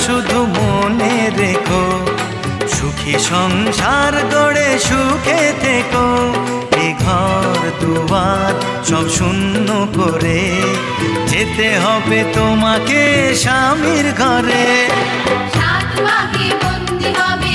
শুধু মনে রেখো, সুখী সংসার গড়ে সুখে থেকো। এ ঘর দুয়ার সব শূন্য করে যেতে হবে তোমাকে স্বামীর ঘরে। সাত ভাগে বন্দি হবে